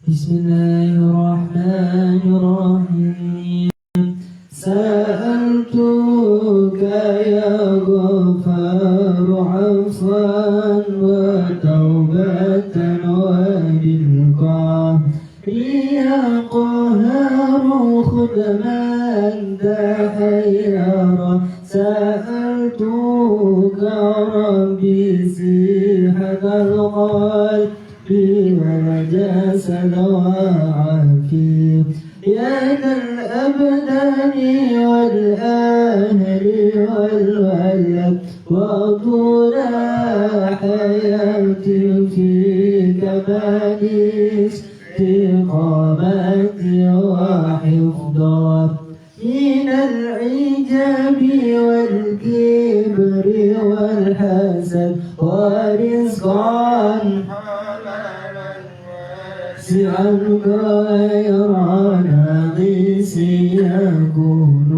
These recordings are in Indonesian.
بسم الله الرحمن الرحيم سألتك يا غفار عفوا وتوبة وبالقهر يا قهار خذ من تحير سألتك ربي صحة القلب والجسد وعافية يا ذا الأبدان والأهل والولد وطول حياتي في كمال استقامتي وحفظا من العجاب والكبر والحسد ورزقا واسعا غير ناقص يكون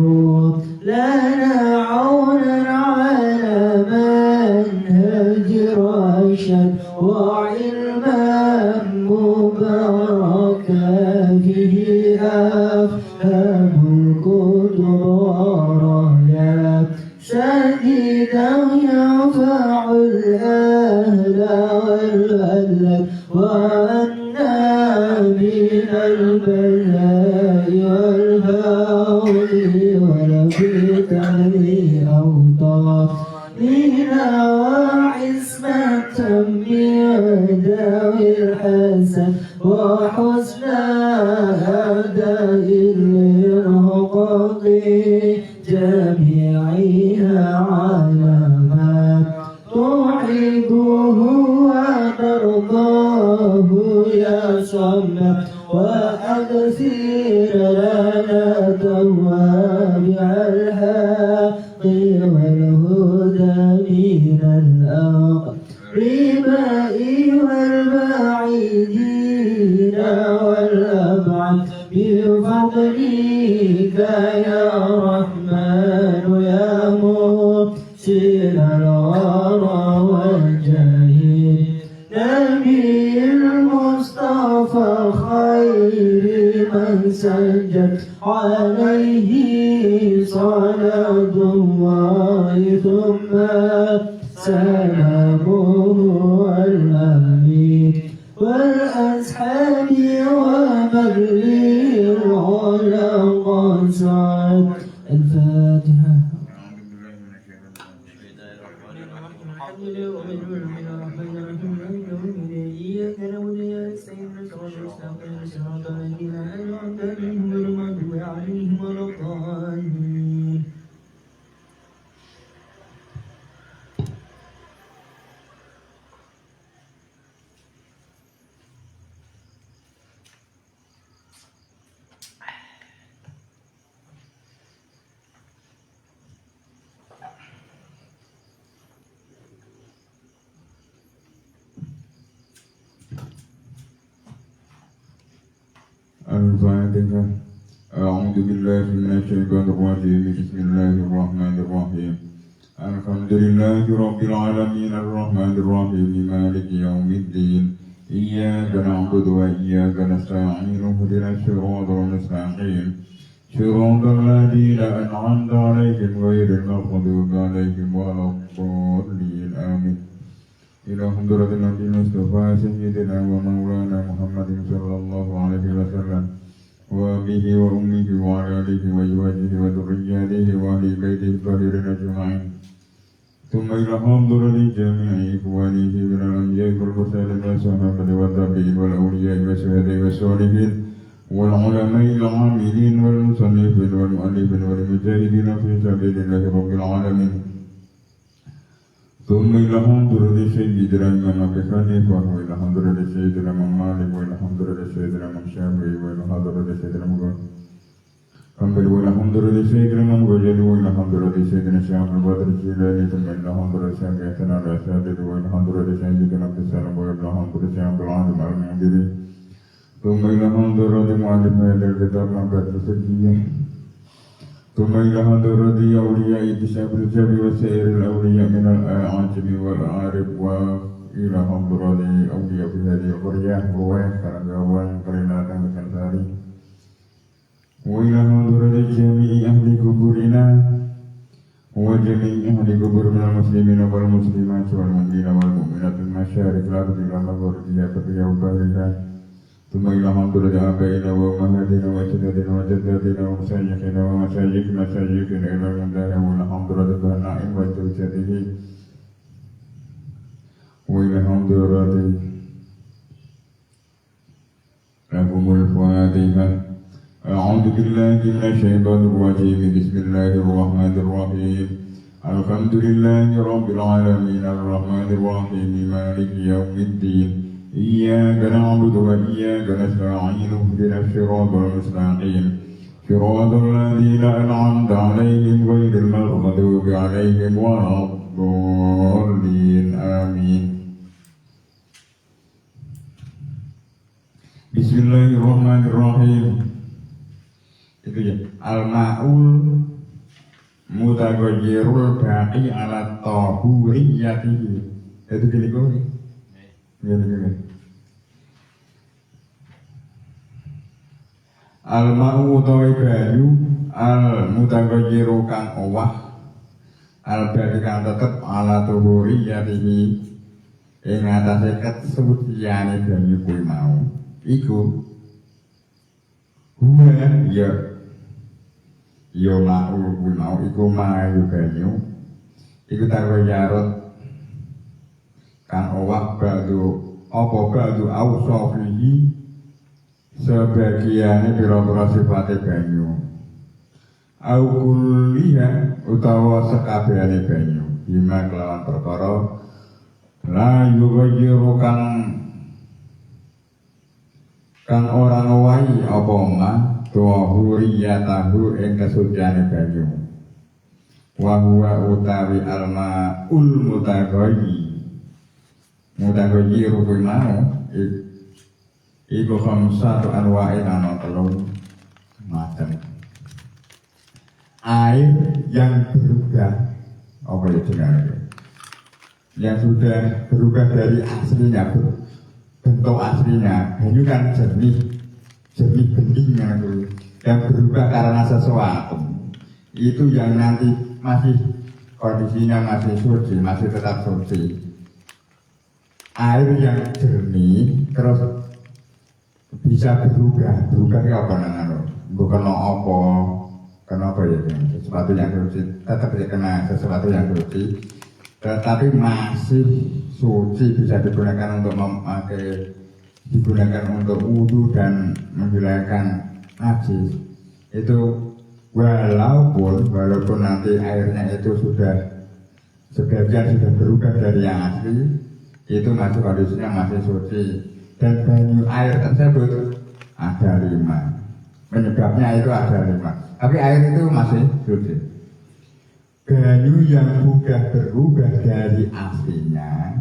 لنا عونا على منهج رشد وعلما مباركا فيه أفهم الكتب ورايا سديدا ينفع الأهل والولد وأنا من البلاء والهول ولفتن أوطاننا وعصمة من ذوي الحسن وحسن أداء للحقوق جميعها على ما تحبه وترضاه يا صمد وأغفر لنا توابع الحق والهدى من الأقرباء والبعيدين والأبعد بفضلك يا رحمن يا مرسل الورى والجاهل نبي المصطفى خير من سجد عليه صلاة الله ثم سلامه والآمين والأصحاب ومن للعلا قصد الفاتحة. إياك نعبد وإياك نستعين صراط الذين أنعمت عليهم غير المغضوب عليهم ولا الضالين. الفاتحة. أعوذ بالله من الشيطان الرجيم. بسم الله الرحمن الرحيم. الحمد لله رب العالمين الرحمن الرحيم مالك يوم الدين إياك نعبد وإياك نستعين اهدنا الصراط المستقيم صراط الذين أنعمت عليهم غير المغضوب عليهم ولا الضالين آمين. إلى حضرة النبي المصطفى سيدنا ومولانا محمد صلى الله عليه وسلم وأبيه وأمه وعلى آله وأزواجه وذرياته وأهل بيته الطاهرين أجمعين. ثم إلى حضرة جميع إخوانه من الأنبياء والمرسلين والصحابة والتابعين والأولياء والشهداء والصالحين والعلماء العاملين والمصنفين والمؤلفين والمجاهدين في سبيل الله رب العالمين. ثم إلى حضرة سيدنا الإمام أبي حنيفة وإلى حضرة سيدنا الإمام مالك وإلى حضرة سيدنا الإمام الشافعي وإلى حضرة سيدنا الإمام وإلى حضرة سيدنا الإمام الغزالي وإلى حضرة سيدنا الشيخ عبد القادر الجيلاني ثم إلى حضرة شيخنا الأساتذة وإلى حضرة سيدنا عبد السلام وإلى حضرة الشيخ عبد العظيم المنذري ثم إلى حضرة مؤلف هذا الكتاب مكة السجية ثم إلى حضرة أولياء كشاف الجبل وسائر الأولياء من الأعاجم والأعارب إلى حضرة أولياء في هذه القرية وكرجوان قرينة الكنساري وإلى حضرة جميع أهل قبورنا وجميع أهل قبور من المسلمين والمسلمات والمؤمنين والمؤمنات المشارق الأرض إلى مغربها فيها وبارها ثم إلى حضرة آبائنا وأمهاتنا وأجدادنا وجداتنا ومشايخنا ومشايخ مشايخنا إلى المنتهى وإلى حضرة بنائهم وزوجاته وإلى حضرة لكم الفاتحة. أعوذ بالله من الشيطان الرجيم. بسم الله الرحمن الرحيم. الحمد لله رب العالمين الرحمن الرحيم مالك يوم الدين إياك نعبد وإياك نستعين اهدنا الصراط المستقيم صراط الذين أنعمت عليهم غير المغضوب عليهم ولا الضالين آمين. Bismillahirrahmanirrahim. Itu ya, al-ma'ul mutaghayyirul baqi ala tahuriyatihi. Itu gini kok. Gini. Al-ma'u utawi banyu al-mutaghayyiru kang owah al-baqi kang tetep ala tahuriyatihi ing atase kesuciane banyu kuwi mau. Iku huwa ya ma'ul kuwi mau iku mayu banyu iku tarwayarot kang owah ba'du awsafihi sebagiane pira-pira sifate banyu au kulliha utawa sekabehane banyu bima kelawan perkara la yughayyiru kang ora ngowahi apa ma tuhuriyatahu ing kesuciane banyu wa huwa utawi almaul mutaghayyi kuwi mau iku khamsatu anwa'in ana telu macam air yang berubah apa ya jenenge yang sudah berubah dari aslinya bentuk aslinya banyu kan jernih bening yang berubah karena sesuatu itu yang nanti masih kondisinya masih suci, masih tetap suci. Air yang jernih terus bisa berubah ya apa namanya? Bukan kenapa ya sesuatu yang suci tetap ya kena sesuatu yang suci tetapi masih suci bisa digunakan untuk digunakan untuk wudhu dan menghilangkan najis itu walaupun nanti airnya itu sebagian sudah berubah dari yang asli itu masih kondisinya masih suci dan banyu air tersebut ada 5 penyebabnya itu ada 5 tapi air itu masih suci. Banyu yang sudah berubah dari aslinya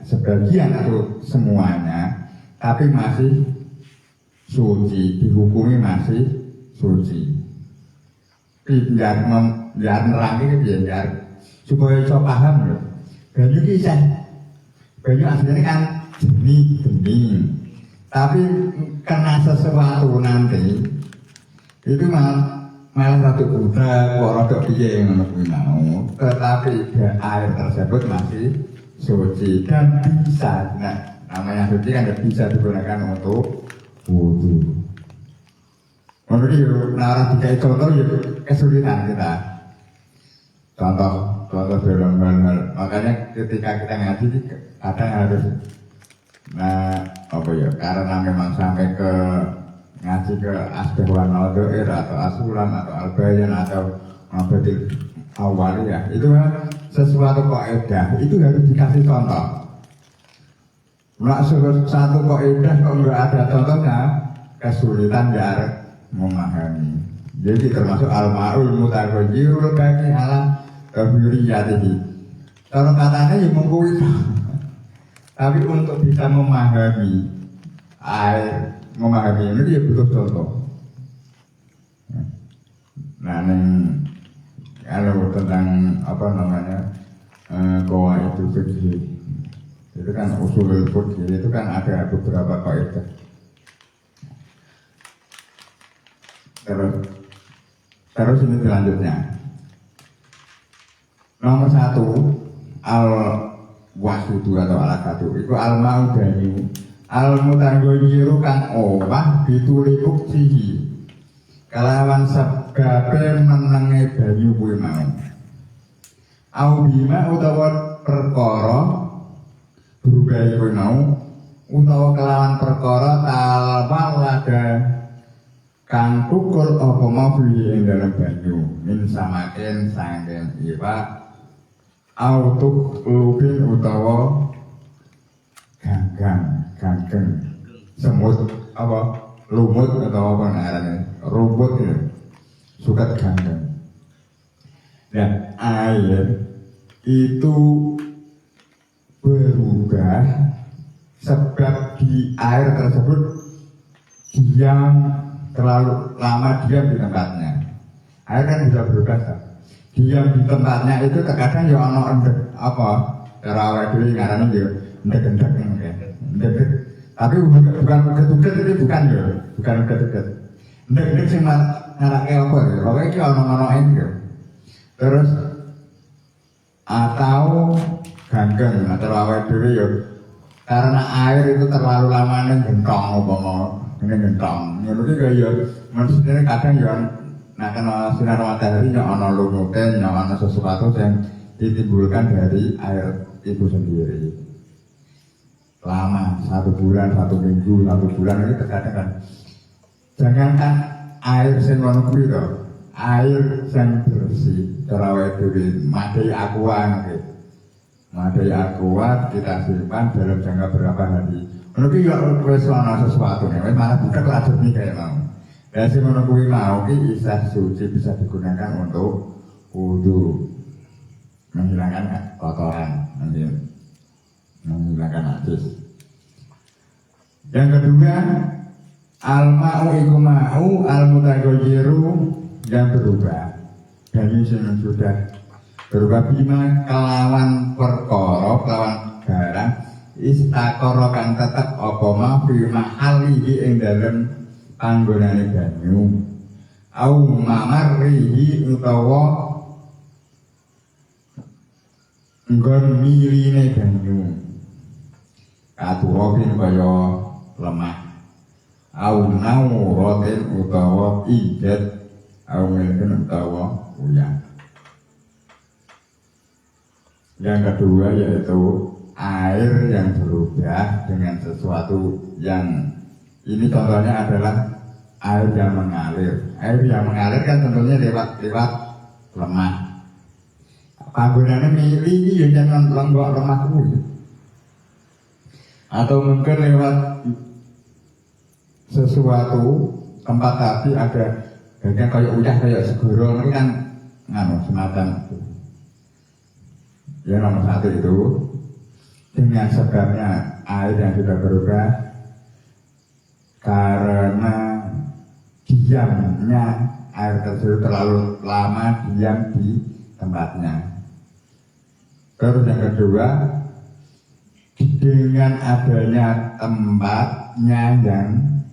sebagian atau semuanya tapi masih suci, dihukumi masih suci. Biar nerangi biar supaya bisa paham loh. Banyu kisah banyu aslinya kan jernih bening tapi kena sesuatu nanti itu malah satu budak kok rodok piye ngono kuwi mau tetapi air tersebut masih suci dan bisa namanya suci kan bisa digunakan untuk wudhu. Menurut itu orang dikai contoh ya kesulitan kita contoh dalam hal makanya ketika kita ngaji kadang harus karena memang sampai ke ngaji ke asbahwan al-do'ir atau asulam atau al-bayan atau mabadil awaliyah itu memang sesuatu kaidah itu harus dikasih contoh. Satu kaidah kok enggak ada contohnya kesulitan biar memahami. Jadi termasuk al-ma'ul mutaghayyirul baqi ala tahuriyatihi. Kalau katanya ya mengkuwi tapi untuk bisa memahami ini dia butuh contoh. Nah, kalau tentang qawaid fikih. Itu kan usul fikih itu kan ada beberapa kaidah. Terus ini selanjutnya. Nomor 1 al wasudu atau al-kadu itu al-ma'u banyu al-mutanggoyiru kang omah ditulibuk sihi kelawan sebabe menenge banyu kuwi mau au bima utawa perkara berubah kuwi mau utawa kelawan perkara talwalada kang tukul apa mau ing dalam banyu min samaken sangken iwa autuk lubin utawa ganggang semut apa lumut atau apa namanya rumput ya sukat ganggang. Dan air itu berubah sebab di air tersebut diam terlalu lama diam di tempatnya. Air kan bisa berubah kan? Diam di tempatnya itu terkadang ya ono endek apa cara awake dhewe ngarane ya endek-endek endek. Tapi bukan ketuket itu bukan ya, bukan ketuket. Endek-endek sing ngarake apa ya? Pokoke iki ono-onoen ya. Terus atau ganggang atau awake dhewe ya karena air itu terlalu lama ning gentong umpama ning gentong. Ngono iki kaya maksudnya kadang ya nah karena sinar matahari yang ada lumutnya, yang ada sesuatu yang ditimbulkan dari air itu sendiri. Lama, 1 bulan, 1 minggu, 1 bulan ini terkadang kan. Jangankan air yang menunggu itu, air yang bersih, terawih diri, madai aqua gitu. Madai aqua kita simpan dalam jangka berapa hari. Menunggu ya wes ana sesuatu nih, malah bukan ladut nih kayak mau. Dan si menunggu mau ini isah suci bisa digunakan untuk wudu, menghilangkan kotoran, menghilangkan najis. Yang kedua, al-ma'u iku ma'u al-mutaghayiru yang berubah. Dan ini sudah berubah bima kelawan perkara, kelawan barang istakara kang tetep apa ma fi mahalihi ing dalem panggonane banyu au mamarrihi utawa nggon miline banyu katuwin kaya lemah au nawratin utawa ijet au milken utawa uyah. Yang kedua yaitu air yang berubah dengan sesuatu yang ini contohnya adalah air yang mengalir. Air yang mengalir kan tentunya lewat lemah. Panggonane mili ya jangan lenggok lemah kuwi. Atau mungkin lewat sesuatu tempat tapi ada bagian kayak uyah kayak segoro ini kan semacam itu. Ya nomor 1 itu dengan sebabnya air yang sudah berubah karena diamnya air tersebut terlalu lama diam di tempatnya. Terus yang kedua, dengan adanya tempatnya yang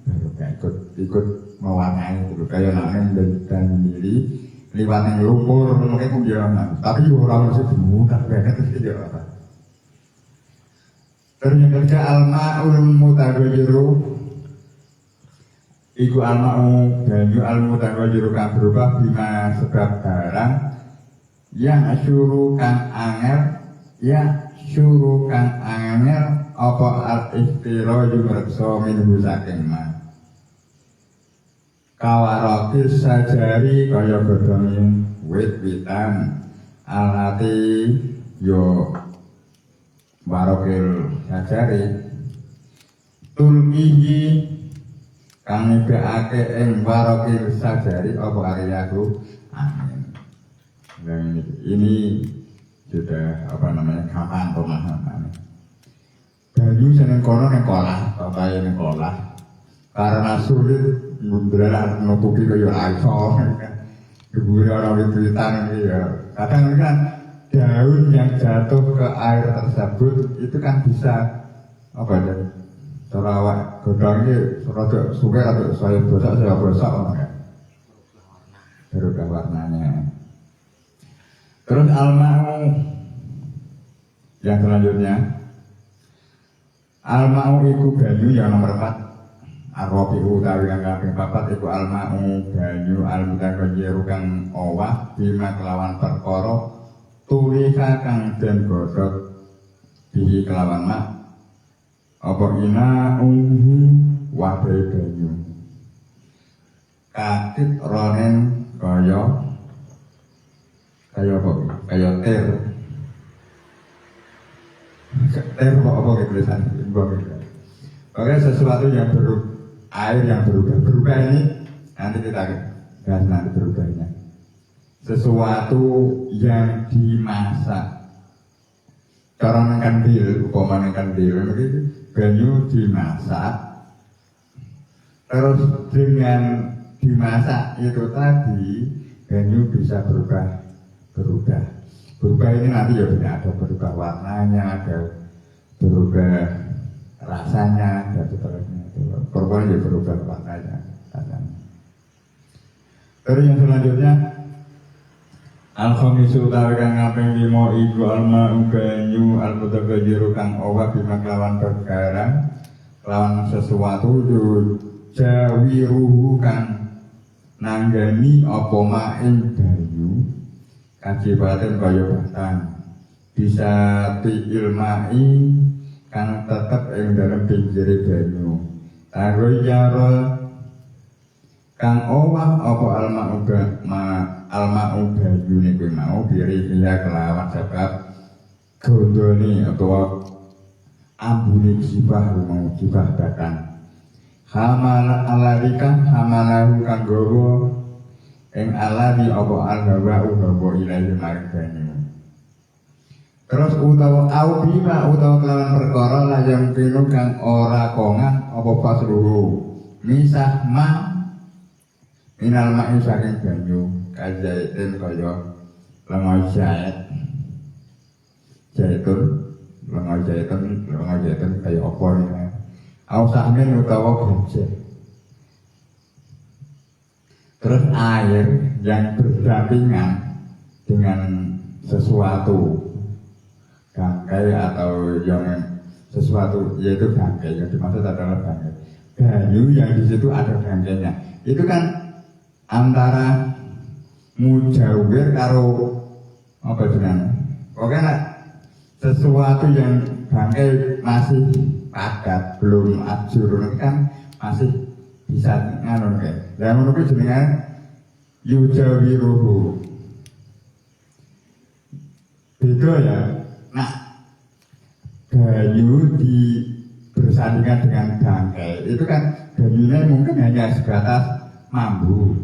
berubah ikut mewarnai itu kayak namanya dan milih liwat yang lumpur mungkin kunjungan, tapi orang masih mudah banget itu apa? Terus yang ketiga al-ma'ul mutaghayiru iku al-ma'u banyu al-mutaghayiru kang berubah bima sebab barang yang syurukan angel apa al-istiro yumrekso minhu saking ma kawarotis sajari kaya godhonge wit-witan alati yo barokil sajari tulmihi kang nibake ing barokil sajari apa ariyaku amin. Dan ini sudah gampang pemahaman. Banyu seneng kono ning kolah, bapae ning kolah. Karena sulit mundralah nutupi kaya iso. Dibure ora wit-witan iki ya. Kadang kan daun yang jatuh ke air tersebut itu kan bisa apa ya? Cara awak godongnya rada suwe atau saya bosok ya. Berubah warnanya. Terus al-ma'u yang selanjutnya, al-ma'u iku banyu yang nomor 4. Ar-rabi'u utawi kang kaping 4 iku al-ma'u banyu al-mutagayyiru kang owah bima kelawan perkara tulika kang den godhog bihi kelawan mak apa ina uhu wadai banyu kakit ronen kaya apa? Kaya ter apa gitu tulisan oke, sesuatu yang air yang berubah ini nanti kita bahas nanti berubahnya. Sesuatu yang dimasak cara kandil, upama kandil banyu dimasak, terus dengan dimasak itu tadi banyu bisa berubah ini nanti ya ada berubah warnanya, ada berubah rasanya dan seterusnya. Pokoknya ya berubah warnanya. Terus yang selanjutnya al-khamisu utawi kang kaping 5 iku al-ma'u banyu al-mutagayyiru kang owah bima kelawan perkara kelawan sesuatu jawiruhu kang nanggani apa ma'in banyu kajibaten kaya batang bisa ilmai kang tetep ing dalem pinggire banyu tagoyaro kang owah apa alma'u banyu niku mau diriya kelawan sebab gondone atau ambune jibah mau jibah batang hamala alarika hamalahu kang gowo ing aladi apa al-hawa ilahi maring banyu. Terus utawa au bima utawa kelawan perkara layang pinu kang ora kongan apa fasruhu misah ma minal ma'i saking banyu kajaitin kaya lenga jaitun kaya apa ini au sahmin utawa gojek. Terus air yang berdampingan dengan sesuatu bangkai atau yang sesuatu yaitu bangkai yang dimaksud adalah bangkai banyu yang di situ ada bangkainya itu kan antara mujawir karo apa jenenge pokoknya sesuatu yang bangkai masih padat belum ajur kan masih bisa nganon kayak dan menurut jenengan yujawiruhu beda ya. Nah banyu bersandingan dengan bangkai itu kan banyunya mungkin hanya sebatas mambu,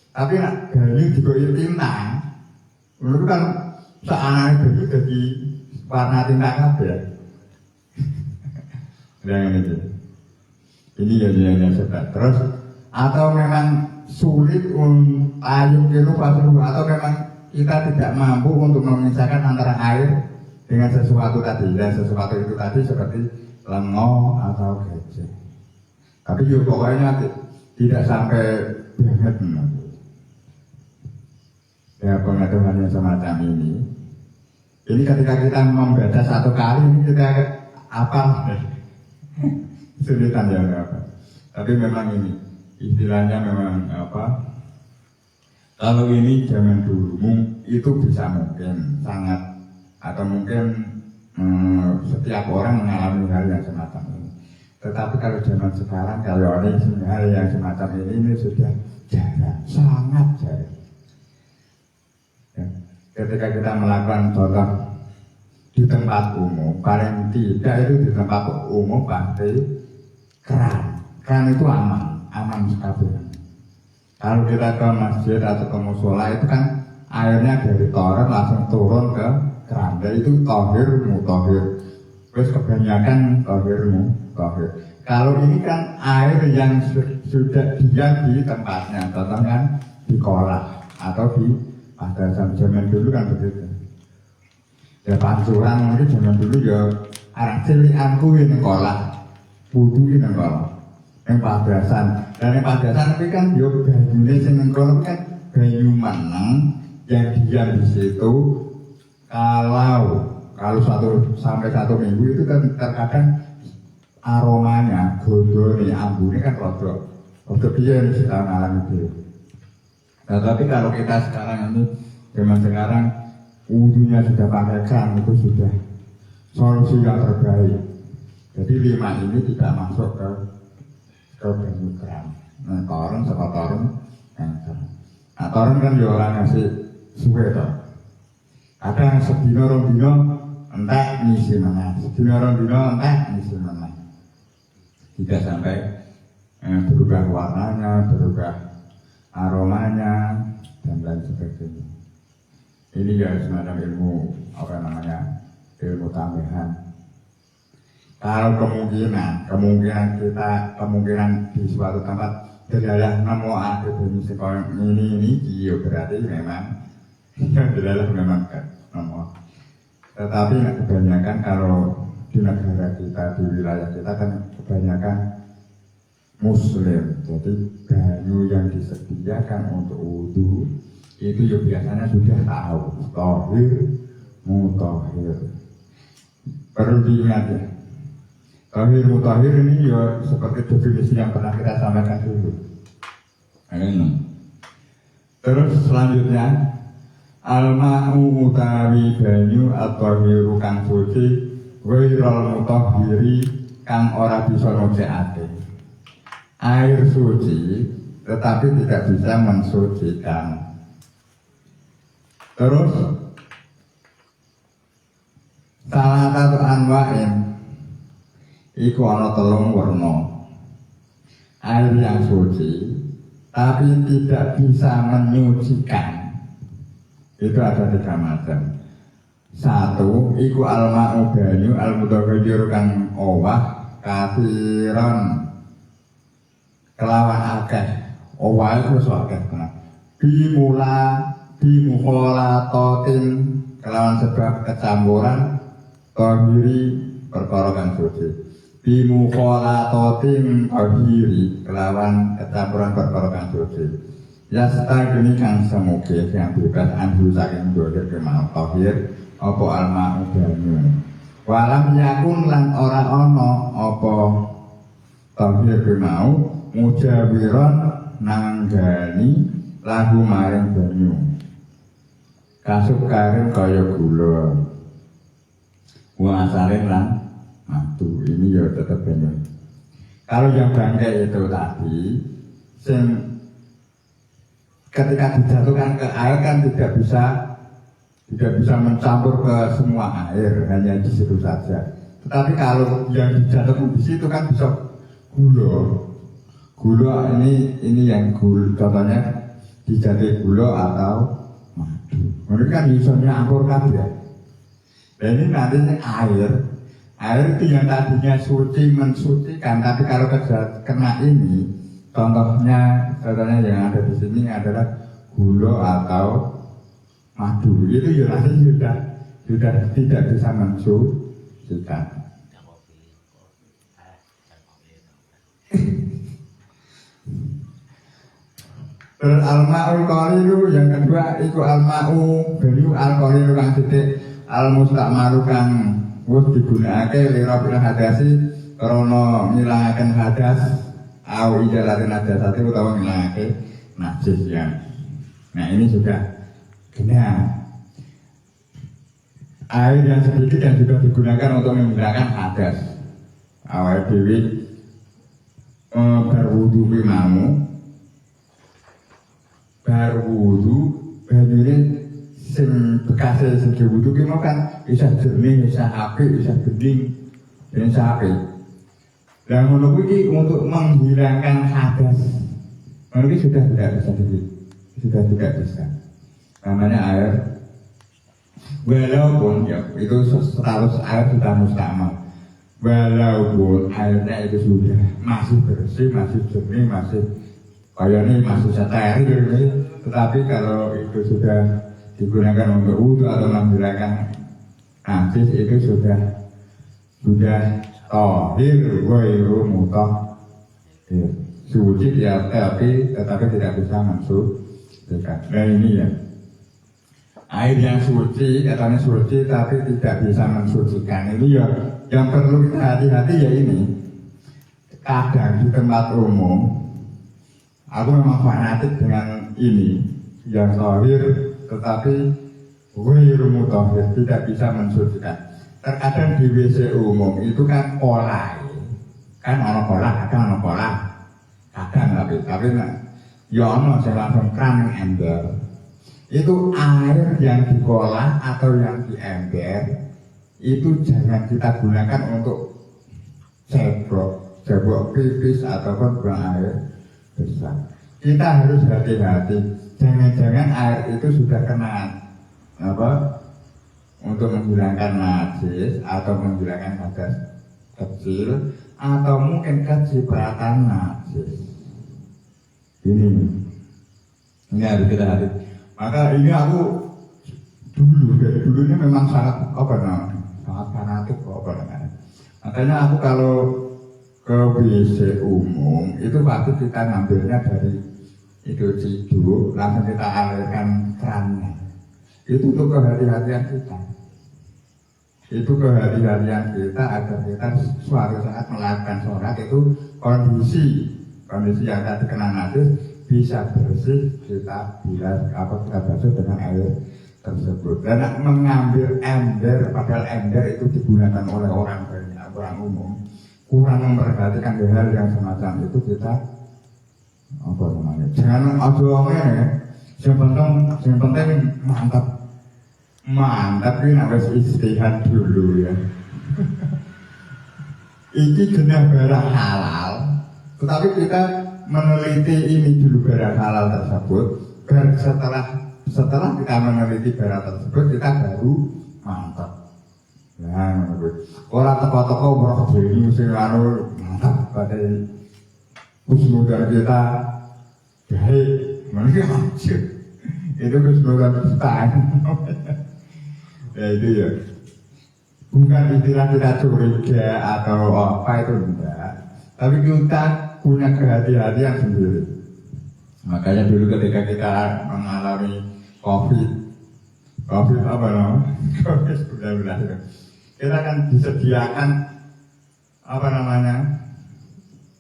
tapi nak banyu digoyok tinta itu kan seaneh banyu jadi warna tinta kabeh. Dan ini ya sebab terus atau memang sulit ayung kilo pasru atau memang kita tidak mampu untuk memisahkan antara air dengan sesuatu tadi dan sesuatu itu tadi seperti lengo atau gajah. Tapi juga pokoknya tidak sampai banget. Ya pengetahuan yang semacam ini ketika kita membaca satu kali ini kita apa sulitan ya apa. Tapi memang ini istilahnya memang apa? Kalau ini zaman dulu itu bisa mungkin sangat atau mungkin setiap orang mengalami hal yang semacam ini. Tetapi kalau zaman sekarang kalau ini hal yang semacam ini sudah jarang, sangat jarang. Ya. Ketika kita melakukan contoh di tempat umum, paling tidak itu di tempat umum pasti keran itu aman sekali. Kalau kita ke masjid atau ke musola itu kan airnya dari toren langsung turun ke keran, dan itu tohir. Terus kebanyakan tohir. Kalau ini kan air yang sudah diam di tempatnya, contohnya di kolam atau di pada zaman dulu kan begitu. Ya pancuran mungkin zaman dulu ya anak cilianku ini sekolah, wudu ini sekolah, yang padasan. Dan yang padasan itu kan dia banyunya sing sekolah kan banyu meneng yang diam di situ. Kalau 1 sampai 1 minggu itu kan terkadang aromanya, godone, ambune kan rodok biar di tahun alam itu. Nah, tapi kalau kita sekarang ini zaman sekarang wudunya sudah pakai kran itu sudah solusi yang terbaik. Jadi 5 ini tidak masuk ke banyu kran. Nah, toren sama toren, nah toren kan ya orang ngasih suwe toh. Kadang sedina rong dina entek ngisi meneh, sedina rong dina entek ngisi meneh. Tidak sampai berubah warnanya, berubah aromanya dan lain sebagainya. Ini ya semacam ilmu ilmu tambahan. Kalau kemungkinan di suatu tempat terdalah nemu ada bunyi sekolah ini iya berarti memang terdalah memang nemu. Tetapi kebanyakan kalau di negara kita, di wilayah kita kan kebanyakan Muslim. Jadi banyu yang disediakan untuk wudu itu ya biasanya sudah tahu tahir, mutahhir. Perlu diingat ya. Tahir mutahhir ini ya seperti definisi yang pernah kita sampaikan dulu. Terus selanjutnya al-ma'u utawi banyu at-tahiru kang suci wairul mutahhiri kang ora bisa ngocekake. Air suci tetapi tidak bisa mensucikan. Terus salah satu anwa'in iku ana 3 warna. Air yang suci tapi tidak bisa menyucikan. Itu ada 3 macam. 1 iku al-ma'u banyu al-mutahhir kang owah kathiran kelawan akeh. Owah itu akeh tenan. Bimukholatotin kelawan sebab kecampuran tahiri perkara kang suci. Bimukholatotin tahiri kelawan kecampuran perkara kang suci. Yastagni kang semuge yang bebas anhu saking dohir kemau tahir apa al-ma'u banyu. Walam yakun lan ora ana apa tahir kemau mujawiron nanggani lagu maring banyu. Kasuk karing kaya gula. Wa asalin lan madu. Ini ya tetap banyu. Kalau yang bangkai itu tadi sing ketika dijatuhkan ke air kan tidak bisa mencampur ke semua air, hanya di situ saja. Tetapi kalau yang dijatuhkan di situ kan bisa gula ini yang gula, contohnya dijatuh gula atau madu. Mereka kan bisa nyampur kan ya. Dan ini nantinya air itu yang tadinya suci mensucikan, tapi kalau kena ini, contohnya yang ada di sini adalah gula atau madu. Itu ya nanti sudah tidak bisa mensucikan. Terus al-ma'ul qalilu yang kedua itu al-ma'u banyu al-qalilu kang sithik al-musta'malu kang wis digunakake lirafil hadasi krana ngilangaken hadas au ijalatin hadasati utawa ngilangake najis ya. Nah ini sudah genap. Air yang sedikit yang juga digunakan untuk menghilangkan hadas. Awal dewi berwudu pimamu berwudu banyune sing bekase sing wudu ki mau kan bisa jernih, bisa apik, bisa bening, bisa apik. Lah ngono kuwi untuk menghilangkan hadas. Ini sudah tidak bisa. Namanya air. Walaupun ya itu status air sudah mustamal. Walaupun airnya itu sudah masih bersih, masih jernih, masih kayaknya masih steril, tetapi kalau itu sudah digunakan untuk wudu atau menghilangkan najis itu sudah tohir ghairu mutahhir, suci ya, tetapi tidak bisa mensucikan. Nah ini ya, air yang suci, katanya suci tapi tidak bisa mensucikan. Ini ya yang perlu kita hati-hati ya ini. Kadang di tempat umum, aku memang fanatik dengan ini, yang tohir tetapi ghairu mutahhir, tidak bisa mensucikan. Terkadang di WC umum itu kan pola, kan ono pola, kadang ono pola, kadang tapi ya ono saya langsung keran ember. Itu air yang diolah atau yang di ember itu jangan kita gunakan untuk cebok pipis ataupun buang air besar. Kita harus hati-hati, jangan-jangan air itu sudah kena untuk menghilangkan najis atau menghilangkan hadas kecil atau mungkin kecipratan najis. Ini harus kita hati. Maka ini aku dari dulunya memang sangat fanatik Makanya aku kalau ke WC umum itu pasti kita ngambilnya dari itu ciduk, langsung kita alirkan kerannya. Itu untuk kehati-hatian kita. Itu kehati-hatian kita agar kita suatu saat melakukan sholat itu kondisi yang tadi kena najis bisa bersih, kita basuh dengan air tersebut. Dan mengambil ember, padahal ember itu digunakan oleh orang banyak, orang umum, kurang memperhatikan hal yang semacam itu, kita jangan yang penting mantap ini harus istihad dulu ya. Ini jenis barang halal, tetapi kita meneliti ini dulu barang halal tersebut, dan setelah kita meneliti barang tersebut kita baru mantap. Nah, orang toko-toko merok jadi musim lalu mantap pada husnudan kita baik, mereka hancur. Itu husnudan kita. Ya itu ya, bukan istilah kita curiga atau apa itu enggak, tapi kita punya kehati-hatian sendiri. Makanya dulu ketika kita mengalami COVID apa namanya? COVID-19, kita akan disediakan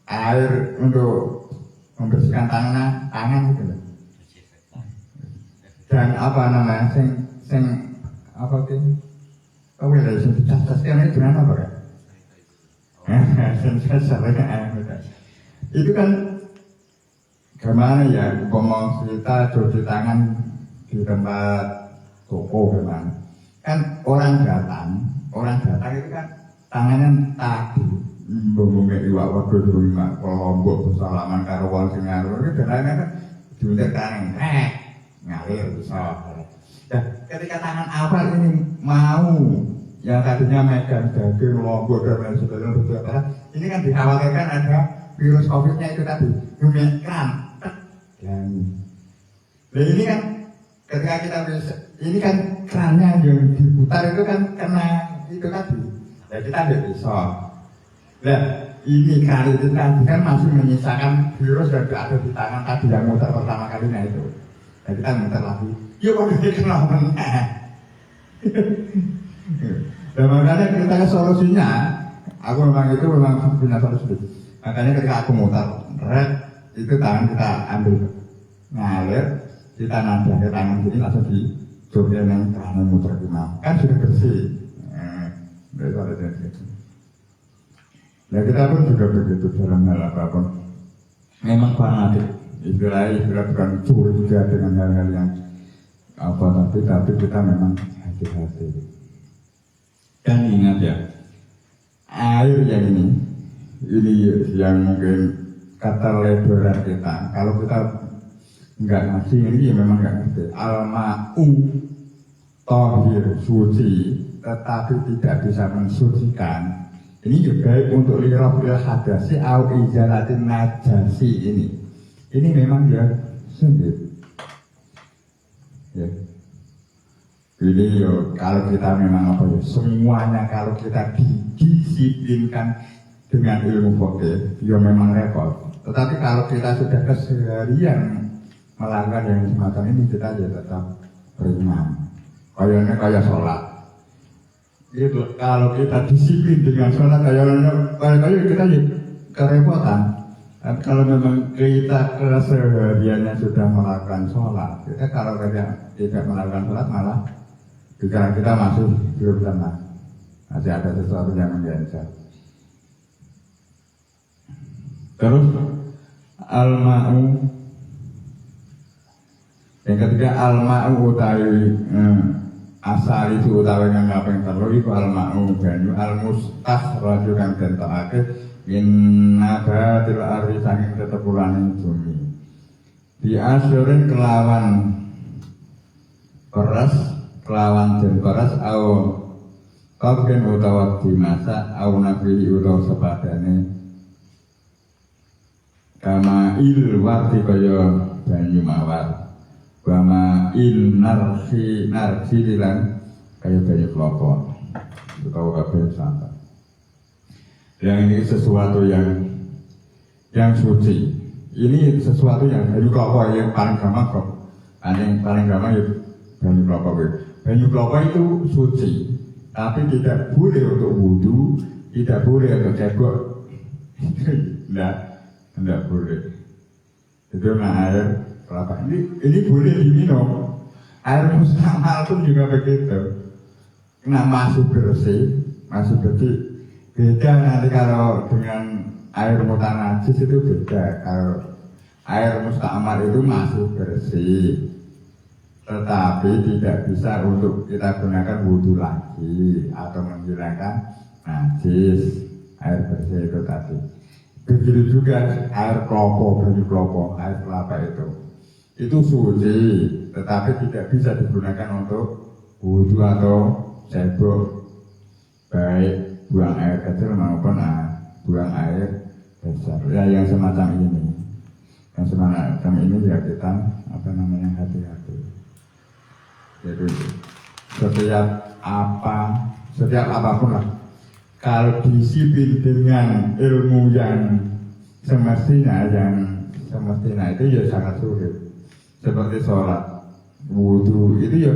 air untuk membersihkan tangan gitu. Dan sing dicas-cas ini dengan apa ya? Itu kan gimana ya, ngomong kita cuci tangan di tempat toko gimana? Kan orang datang itu kan tangannya tadi ngomongnya iwak waduh di rumah Lombok bersalaman karo wong sing ngaruh itu dan lainnya kan diuntek tangan ngalir bisa. Nah, ketika tangan awal ini mau yang tadinya megang daging Lombok dan lain sebagainya, ini kan dikhawatirkan ada virus COVID-nya itu tadi nyumekkan. Dan ini kan ketika kita ini kan kerannya yang diputar itu kan kena itu tadi. Ya kita tidak bisa. Nah ini kali itu tadi kan masih menyisakan virus yang ada di tangan tadi yang muter pertama kalinya itu. Nah kita muter lagi. Yuk kok dia kena meneh. Dan makanya kita solusinya, aku memang punya solusi. Makanya ketika aku muter, itu tangan kita ambil ngalir, kita nambah ke tangan sini langsung di jogja yang tangan muter gimana, kan sudah bersih. Nah kita pun juga begitu dalam hal apapun. Memang fanatik, istilah bukan curiga dengan hal-hal yang tapi kita memang hati-hati. Dan ingat ya, air yang ini yang mungkin kata lebaran kita. Kalau kita nggak ngasih ini ya memang nggak ngerti. Al-ma'u tohir suci, tetapi tidak bisa mensucikan. Ini juga baik untuk lirafil hadasi au izalatin najasi ini. Ini memang ya sulit. Ya. Jadi yo kalau kita memang apa ya semuanya kalau kita didisiplinkan dengan ilmu fikih, yo memang repot. Tetapi kalau kita sudah keseharian melakukan yang semacam ini kita ya tetap beriman. Kayak sholat. Itu kalau kita disiplin dengan sholat kayak kita ya kerepotan. Dan kalau memang kita kesehariannya sudah melakukan sholat, kita kalau tidak melakukan sholat malah pikiran kita masih belum tenang, masih ada sesuatu yang mengganjal. Terus al-ma'u yang ketiga al-ma'u utawi asal itu utawi kang kaping telu iku al-ma'u banyu al-mustakhraju kang dentokake min nabatil ardi saking tetepulaning bumi di asyurin kelawan den beras au kabeh utawa dimasak au nabi utawa sepadane kama il warti kaya banyu mawar kama il narsi lilan kaya banyu kelapa utawa kabeh santan. Yang ini sesuatu yang suci. Ini sesuatu yang banyu kelapa yang paling gampang kok. Paling gampang ya banyu kelapa. Banyu kelapa itu suci, tapi tidak boleh untuk wudhu, tidak boleh untuk cebok. Tidak boleh. Itu air kelapa. Ini boleh diminum. Air mustamal pun juga begitu. Kena masih bersih. Beda nanti kalau dengan air mutanajis itu beda. Kalau air mustamal itu masih bersih, tetapi tidak bisa untuk kita gunakan wudhu lagi atau menghilangkan najis. Air bersih itu tadi. Begitu juga air banyu klopo, air kelapa itu suci, tetapi tidak bisa digunakan untuk wudhu atau cebok, baik buang air kecil maupun buang air besar. Ya yang semacam ini, ya kita hati-hati. Jadi setiap apapun lah, kalau disiplin dengan ilmu yang semestinya itu ya sangat sulit. Seperti sholat, wudhu itu ya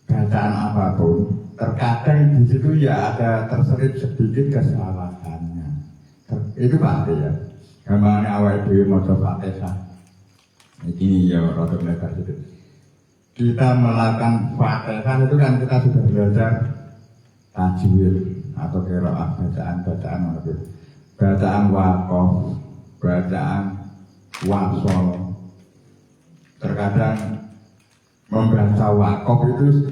bacaan apapun, terkadang di situ ya ada terselip sedikit kesalahannya. Itu pasti ya. Gambarnya awal dhewe maca Fatihah. Ini ya rada lebar sedikit. Kita melakukan Fatihah itu kan kita sudah belajar tajwid atau qiraah bacaan waqaf, bacaan wasol. Terkadang membaca waqaf itu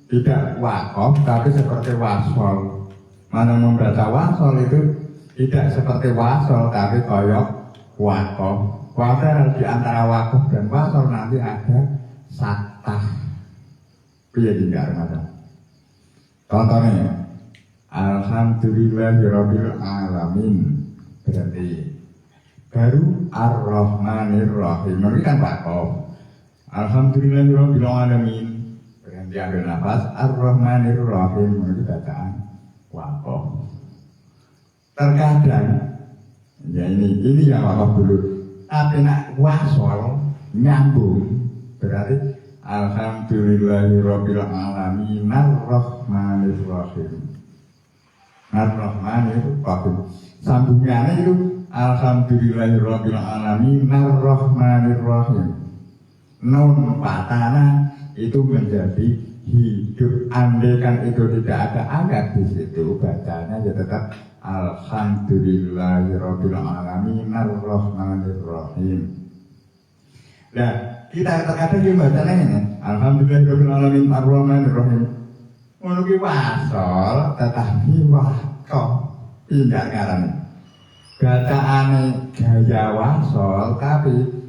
tidak waqaf tapi seperti wasol. Mana membaca wasol itu tidak seperti wasol tapi koyok waqaf. Padahal di antara waqaf dan wasol nanti ada saktah. Piye tinggal ada. Contohnya alhamdulillahirabbil alamin berarti baru ar-rahmanir-rahim. Ini kan waqaf. Alhamdulillahirabbil alamin berhenti ambil nafas. Ar-rahmanir-rahim itu bacaan waqaf. Terkadang ya ini yang waqaf dulu. Tapi nak wasol nyambung berarti alhamdulillahirabbil alamin ar-rahmanir-rahim. Ar-rahmanir-rahim. Sambungannya itu alhamdulillahirabbil alamin ar-rahmanir-rahim. Nun patana itu menjadi hidup. Andaikan itu tidak ada angkat di situ, bacanya ya tetap alhamdulillahirabbil alamin ar-rahmanir-rahim. Nah, kita terkadang juga bacanya ini alhamdulillahirabbil alamin ar-rahmanir-rahim. Ngono ki wasol tetapi waqaf pindah ngarani. Bacaane gaya wasol tapi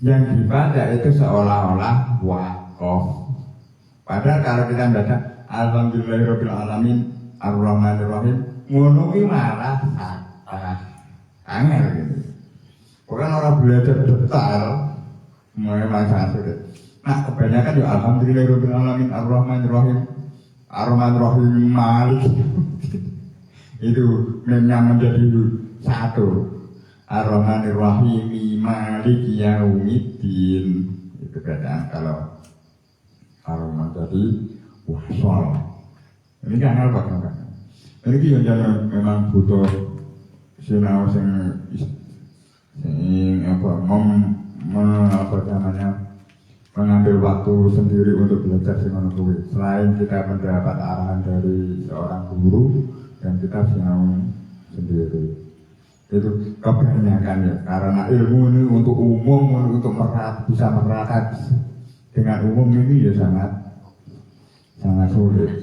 yang dibaca itu seolah-olah waqaf. Padahal kalau kita baca alhamdulillahirabbil alamin ar-rahmanir-rahim, ngono ki malah angel gitu. Bukan orang belajar detail, memang sangat sulit. Nah kebanyakan ya alhamdulillahirabbil alamin arrahmanirrahim arrahmanirrahim malik itu yang menjadi satu arrahmanirrahim maliki yaumiddin itu bacaan kalau arrahman tadi wasol ini kan apa kan ini yang memang butuh sinau sing apa apa namanya mengambil waktu sendiri untuk belajar dengan kuwi. Selain kita mendapat arahan dari seorang guru dan kita sinau sendiri. Itu kebanyakan ya, karena ilmu ini untuk umum, untuk bisa merata dengan umum ini ya sangat sulit.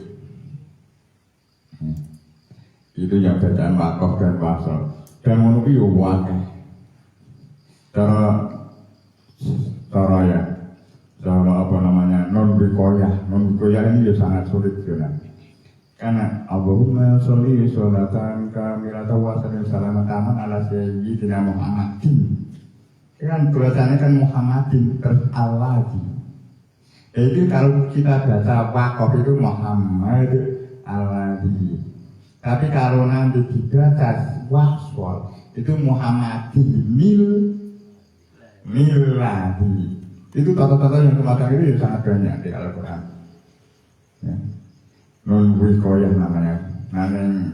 Itu yang bacaan wakof dan wasol. Dan menurut ya wakil. Cara ya. Cara apa namanya non bikoyah ini ya sangat sulit juga karena Allahumma sholli sholatan kamilatan wa sallim salaman taman ala sayyidina Muhammadin kan tulisannya kan Muhammadin terus Al-Ladzi jadi kalau kita baca wakof itu Muhammad Al-Ladzi tapi kalau nanti dibaca waswal itu Muhammadin Ladzi itu tata-tata yang semacam itu ya sangat banyak di Al-Quran ya. Non wikoyah namanya naneng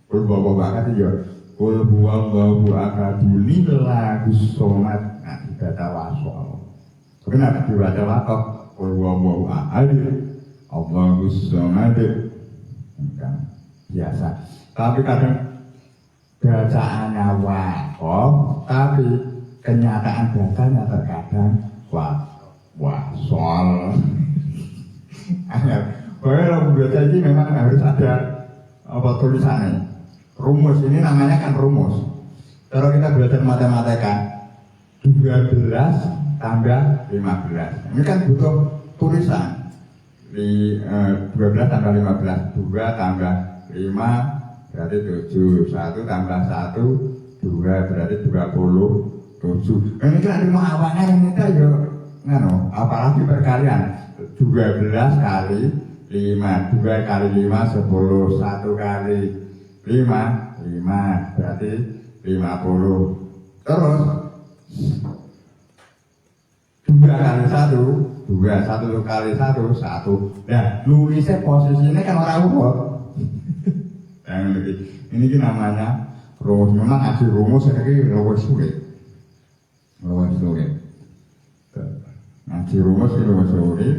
kulbawa bakat itu ya kulbuwallahu akadunillahu somat nah dibaca wasol tapi nanti dibaca wakaf kulbuwallahu ahad Allahu somat biasa tapi kadang bacaannya wakaf tapi kenyataan bacanya terkadang soal kalau baca ini memang harus ada apa tulisannya rumus ini namanya kan rumus kalau kita belajar matematika 12 tambah 15 ini kan butuh tulisan di 12 tambah 15 2 tambah 5 berarti 7 1 tambah 1 2 berarti 27 ini kan ilmu awangan ini kita ya apalagi perkalian 12 kali 5 2 kali 5 10 1 kali 5 berarti 50 terus 2 kali 1 1 kali 1 1 nah nulisnya posisinya kan orang urut ini namanya rumus memang asli rumus ini rumus sulit ngaji rumus itu sulit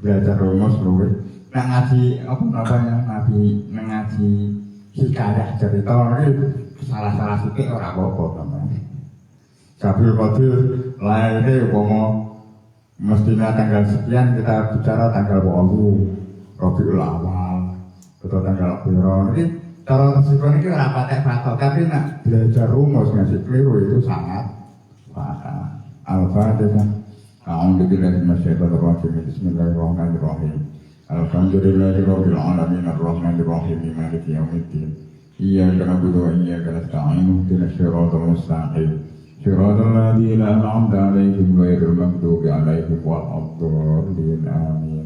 belajar rumus sulit nah ngaji apa namanya ngaji hikayah cerita itu salah sedikit orang apa namanya Jabil Qadir lahirnya mestinya tanggal sekian kita bicara tanggal 20 Rabiul Awal atau tanggal Biron ini cara resiko ini orang patek fatal tapi nak belajar rumus ngasih keliru itu sangat fatal. Al-Fatihah. A'udzu billahi minasyaitonir rajim. Bismillahirrahmanirrahim. Alhamdulillahirabbil alamin arrahmanir rahim maliki yaumiddin. Iyyaka na'budu wa iyyaka nasta'in. Ihdinas siratal mustaqim. Siratal ladzina an'amta 'alaihim ghairil maghdubi 'alaihim waladdallin. Amin.